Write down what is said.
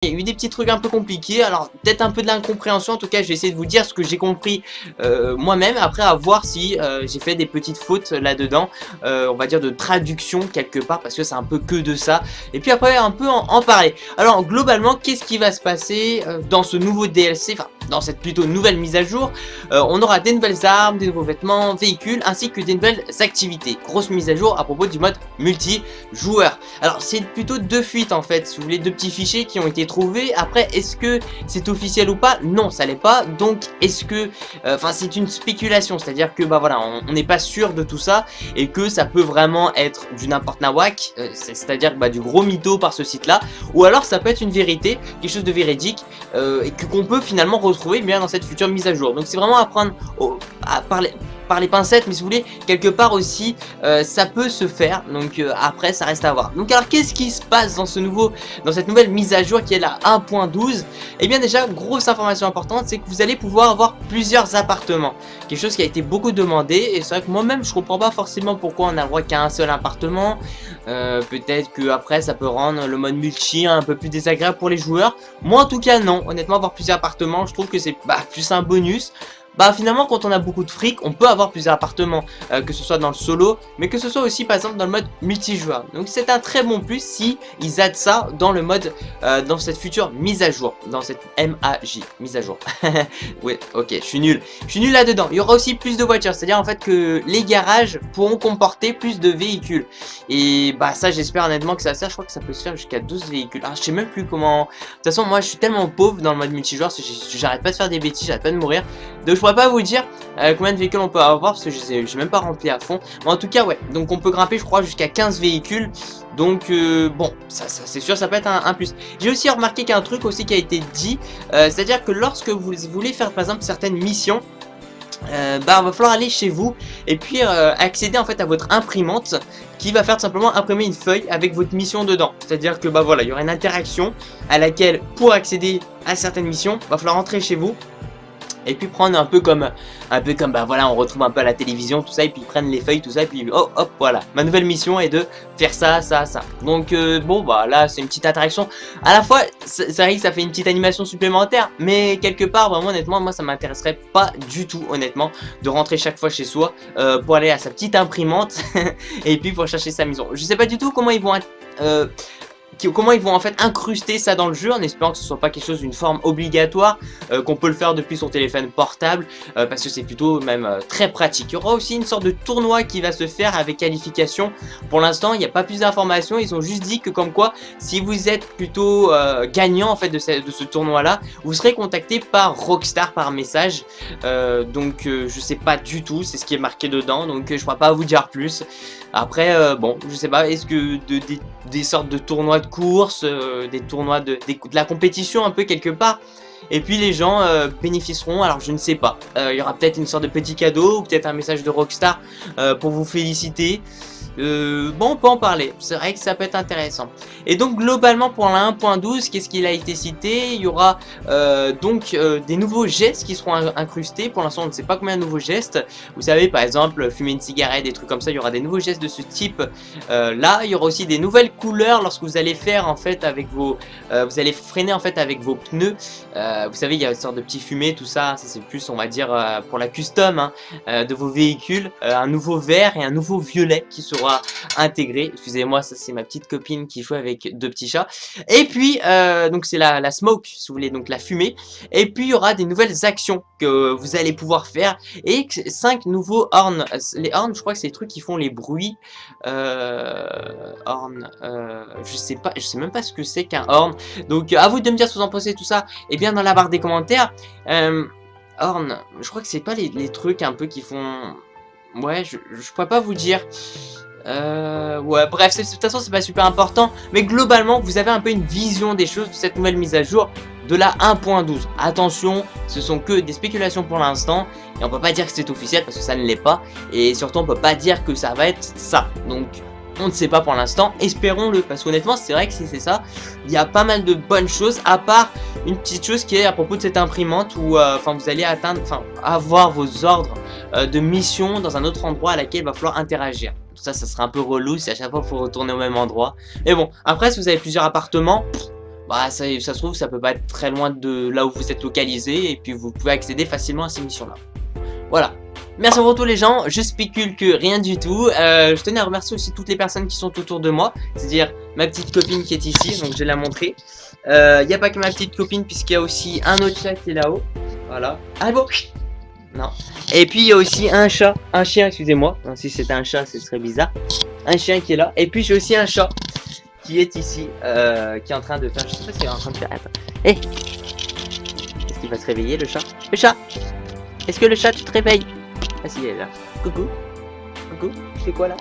Il y a eu des petits trucs un peu compliqués, alors peut-être un peu de l'incompréhension, en tout cas je vais essayer de vous dire ce que j'ai compris moi-même, après à voir si j'ai fait des petites fautes là-dedans, on va dire de traduction quelque part, parce que c'est un peu que de ça, et puis après un peu en parler. Alors globalement, qu'est-ce qui va se passer dans ce nouveau DLC, enfin dans cette plutôt nouvelle mise à jour? On aura des nouvelles armes, des nouveaux vêtements, véhicules, ainsi que des nouvelles activités. Grosse mise à jour à propos du mode multijoueur. Alors c'est plutôt deux fuites en fait, si vous voulez, deux petits fichiers qui ont été trouvés. Après, est-ce que c'est officiel ou pas? Non, ça l'est pas. Donc est-ce que, enfin c'est une spéculation, c'est-à-dire que bah voilà, on n'est pas sûr de tout ça et que ça peut vraiment être du n'importe nawak, c'est-à-dire bah, du gros mytho par ce site-là, ou alors ça peut être une vérité, quelque chose de véridique et qu'on peut finalement retrouver bien dans cette future mise à jour. Donc c'est vraiment à prendre par les pincettes, mais si vous voulez, quelque part aussi, ça peut se faire, donc après ça reste à voir. Donc alors qu'est-ce qui se passe dans cette nouvelle mise à jour qui est la 1.12? Et bien déjà, grosse information importante, c'est que vous allez pouvoir avoir plusieurs appartements, quelque chose qui a été beaucoup demandé, et c'est vrai que moi-même je comprends pas forcément pourquoi on a le droit qu'à un seul appartement. Peut-être que après ça peut rendre le mode multi un peu plus désagréable pour les joueurs. Moi en tout cas non, honnêtement avoir plusieurs appartements, je trouve que c'est plus un bonus. Bah finalement quand on a beaucoup de fric, on peut avoir plusieurs appartements, que ce soit dans le solo, mais que ce soit aussi par exemple dans le mode multijoueur. Donc c'est un très bon plus si ils addent ça dans le mode, dans cette future mise à jour, dans cette MAJ, mise à jour. Ouais, ok, je suis nul là-dedans. Il y aura aussi plus de voitures, c'est-à-dire en fait que les garages pourront comporter plus de véhicules. Et bah ça j'espère honnêtement que ça sert, je crois que ça peut se faire jusqu'à 12 véhicules. Ah je sais même plus comment... De toute façon moi je suis tellement pauvre dans le mode multijoueur, j'arrête pas de faire des bêtises, j'arrête pas de mourir. Donc je pourrais pas vous dire combien de véhicules on peut avoir parce que j'ai même pas rempli à fond. Mais en tout cas ouais, donc on peut grimper je crois jusqu'à 15 véhicules. Donc bon, ça c'est sûr ça peut être un plus. J'ai aussi remarqué qu'il y a un truc aussi qui a été dit, c'est à dire que lorsque vous voulez faire par exemple certaines missions, bah va falloir aller chez vous et puis accéder en fait à votre imprimante qui va faire tout simplement imprimer une feuille avec votre mission dedans. C'est à dire que bah voilà, il y aura une interaction à laquelle pour accéder à certaines missions, va falloir entrer chez vous. Et puis prendre un peu comme bah voilà, on retrouve un peu à la télévision tout ça, et puis ils prennent les feuilles tout ça, et puis oh hop voilà, ma nouvelle mission est de faire ça. Donc bon bah là c'est une petite interaction, à la fois c'est vrai que ça fait une petite animation supplémentaire, mais quelque part vraiment honnêtement moi ça m'intéresserait pas du tout honnêtement de rentrer chaque fois chez soi pour aller à sa petite imprimante et puis pour chercher sa maison. Je sais pas du tout comment ils vont en fait incruster ça dans le jeu, en espérant que ce soit pas quelque chose d'une forme obligatoire, qu'on peut le faire depuis son téléphone portable, parce que c'est plutôt même très pratique. Il y aura aussi une sorte de tournoi qui va se faire avec qualification. Pour l'instant il n'y a pas plus d'informations, ils ont juste dit que comme quoi si vous êtes plutôt gagnant en fait de ce tournoi là, vous serez contacté par Rockstar par message. Donc je sais pas du tout, c'est ce qui est marqué dedans, donc je pourrais pas vous dire plus. Après bon je sais pas, est-ce que des sortes de tournois de course, des tournois de la compétition un peu quelque part, et puis les gens bénéficieront, alors je ne sais pas, il y aura peut-être une sorte de petit cadeau ou peut-être un message de Rockstar pour vous féliciter. Bon on peut en parler, c'est vrai que ça peut être intéressant. Et donc globalement pour la 1.12, qu'est-ce qu'il a été cité? Il y aura donc des nouveaux gestes qui seront incrustés. Pour l'instant on ne sait pas combien de nouveaux gestes. Vous savez par exemple fumer une cigarette, des trucs comme ça, il y aura des nouveaux gestes de ce type là. Il y aura aussi des nouvelles couleurs lorsque vous allez faire en fait avec vos... vous allez freiner en fait avec vos pneus. Vous savez il y a une sorte de petit fumée, tout ça, ça c'est plus on va dire pour la custom hein, de vos véhicules. Un nouveau vert et un nouveau violet qui sera intégré. Excusez-moi, ça c'est ma petite copine qui joue avec deux petits chats. Et puis donc c'est la smoke si vous voulez, donc la fumée. Et puis il y aura des nouvelles actions que vous allez pouvoir faire et 5 nouveaux horns. Les horns je crois que c'est les trucs qui font les bruits. Horn, je sais même pas ce que c'est qu'un horn. Donc à vous de me dire ce que vous en pensez tout ça. Et bien dans la barre des commentaires. Horn, je crois que c'est pas les trucs un peu qui font... Ouais, je pourrais pas vous dire. Ouais, bref, de toute façon c'est pas super important, mais globalement vous avez un peu une vision des choses de cette nouvelle mise à jour de la 1.12. Attention, ce sont que des spéculations pour l'instant, et on peut pas dire que c'est officiel parce que ça ne l'est pas, et surtout on peut pas dire que ça va être ça, donc on ne sait pas pour l'instant, espérons-le, parce qu'honnêtement c'est vrai que si c'est ça, il y a pas mal de bonnes choses, à part une petite chose qui est à propos de cette imprimante où vous allez avoir vos ordres de mission dans un autre endroit à laquelle il va falloir interagir. Tout ça, ça sera un peu relou si à chaque fois il faut retourner au même endroit. Mais bon, après si vous avez plusieurs appartements, bah ça se trouve ça peut pas être très loin de là où vous êtes localisé, et puis vous pouvez accéder facilement à ces missions-là. Voilà. Merci pour tout les gens, je spécule que rien du tout. Je tenais à remercier aussi toutes les personnes qui sont autour de moi, c'est-à-dire ma petite copine qui est ici, donc je vais la montrer. Il n'y a pas que ma petite copine, puisqu'il y a aussi un autre chat qui est là-haut. Voilà. Ah bon. Non. Et puis il y a aussi un chat, un chien, excusez-moi. Si c'était un chat, ce serait bizarre. Un chien qui est là. Et puis j'ai aussi un chat qui est ici, qui est en train de faire. Je sais pas ce qu'il est en train de faire. Attends. Hé. Est-ce qu'il va se réveiller le chat? Le chat. Est-ce que le chat tu te réveilles? Ah si, il est là. Coucou. Coucou. Tu fais quoi là?